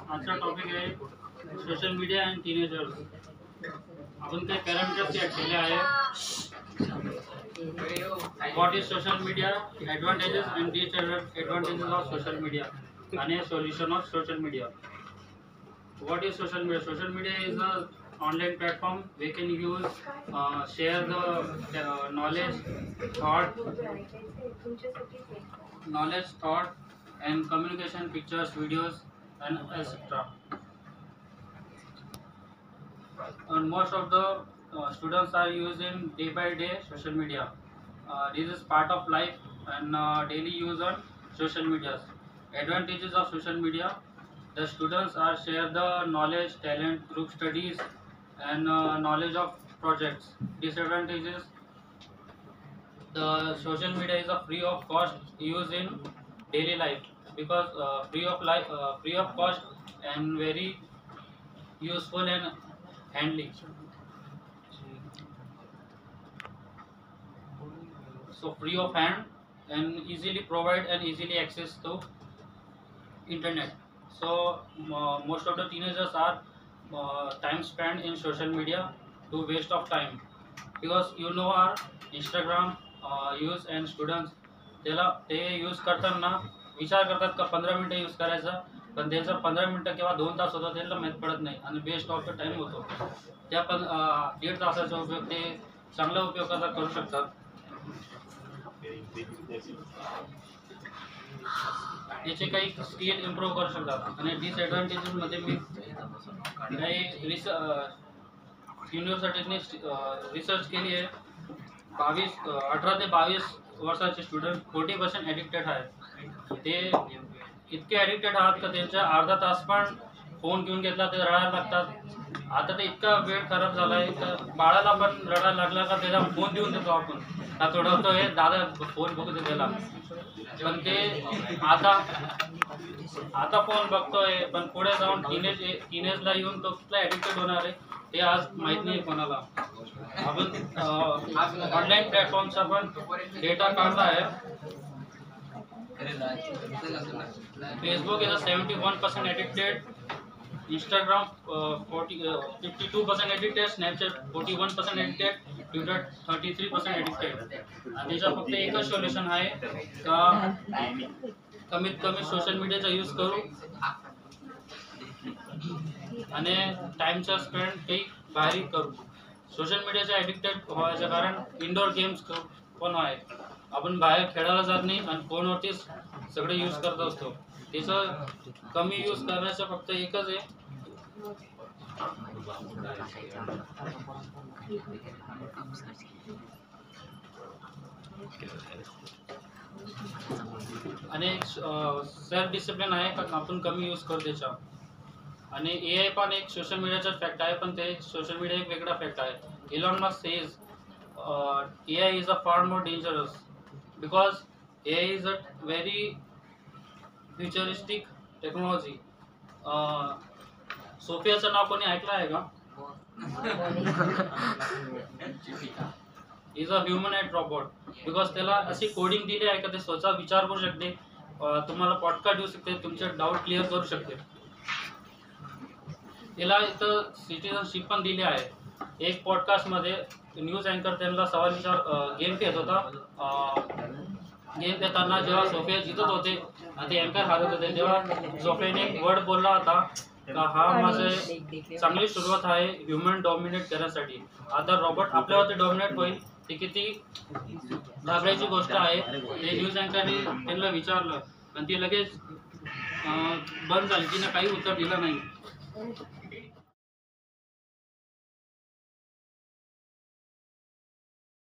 आजचा टॉपिक आहे social media and teenagers. आपण काही पॅरामीटर्स सेट केले आहे. What is social media, advantages and disadvantages of social media आणि solution of social media. What is social media? Social media is a online platform we can use, share the knowledge, thought, and communication, pictures, videos, and etc. And most of the students are using day by day social media. This is part of life and daily use on social media. Advantages of social media: the students are share the knowledge, talent, group studies, and knowledge of projects. Disadvantages: the social media is a free of cost use in daily life because free of cost and very useful and handy. So free of hand and easily provide and easily access to internet. So most of the teenagers are time spent in social media to waste of time because you know our Instagram use and students त्याला ते use करताना विचार करतात का 15 मिनिटं use करायचा, पण त्यांचा 15 मिनिटं किंवा 2 तास होतो त्याला माहीत पडत नाही आणि वेस्ट ऑफ द टाइम होतो. त्या पण 1.5 तासाचा उपयोग ते चांगल्या उपयोगाचा करू शकतात. याचे काही स्किल इम्प्रूव्ह करू शकतात. आणि डिसएडव्हान्टेजेसमध्ये मी काही युनिव्हर्सिटीने रिसर्च केली आहे. 18 ते 22 वर्षाचे स्टुडंट 40% ॲडिक्टेड आहेत. ते इतके ॲडिक्टेड आहात का त्यांच्या अर्धा तास पण फोन घेऊन घेतला ते रडायला लागतात. आता ते इतका वेळ खराब झाला आहे तर बाळाला पण रडायला लागला का त्याला फोन देऊन देतो आपण, का थोडं हे दादा फोन बघू दे त्याला. पण ते आता फोन बघतोय, पण पुढे जाऊन टीनेजला येऊन तो कुठला ॲडिक्टेड होणार आहे ते आज माहीत नाही कोणाला. आपण ऑनलाईन प्लॅटफॉर्मचा पण डेटा काढला आहे. Facebook is 71% addicted, Instagram 52% addicted, Snapchat 41% addicted, Twitter 33% addicted. आणि त्याचा फक्त एकच सोल्युशन आहे का कमीत कमी सोशल मीडियाचा यूज करू आणि टाइमचा स्पेंड काही बाहेर करू. सोशल मीडियाचे ॲडिक्टेड व्हायचं कारण इंडोर गेम्स पण आहे. आपण बाहेर खेळायला जात नाही आणि फोनवरतीच सगळे यूज करत असतो. त्याचं कमी यूज करण्याचं फक्त एकच आहे आणि सेल्फ डिसिप्लिन आहे का आपण कमी यूज करू त्याचा. आणि AI पण एक सोशल मीडियाचा फॅक्ट आहे, पण ते सोशल मीडिया एक वेगळा फॅक्ट आहे. Elon Musk says AI is a far more dangerous because AI is a very futuristic technology. सोफियाचं नाव कोणी ऐकलं आहे का? Is a humanoid robot because त्याला अशी कोडिंग दिली आहे का ते स्वतः विचार करू शकते, तुम्हाला पॉडकास्ट देऊ शकते, तुमचे डाऊट क्लिअर करू शकते. त्याला इथं सिटिझनशिप पण दिली आहे. एक पॉडकास्टमध्ये न्यूज अँकर त्यांना सवाल विचार गेम खेळत होता. गेम खेळताना जेव्हा सोफिया जिंकत होते आणि ते अँकर हारत होते तेव्हा सोफियाने एक वर्ड बोलला होता का हा माझे चांगली सुरुवात आहे ह्युमन डॉमिनेट करण्यासाठी. आता रॉबोट आपल्यावरती डॉमिनेट होईल ते किती घाबरायची गोष्ट आहे. ते न्यूज अँकरने त्यांना विचारलं पण ती लगेच बंद झाली, तिनं काही उत्तर दिलं नाही.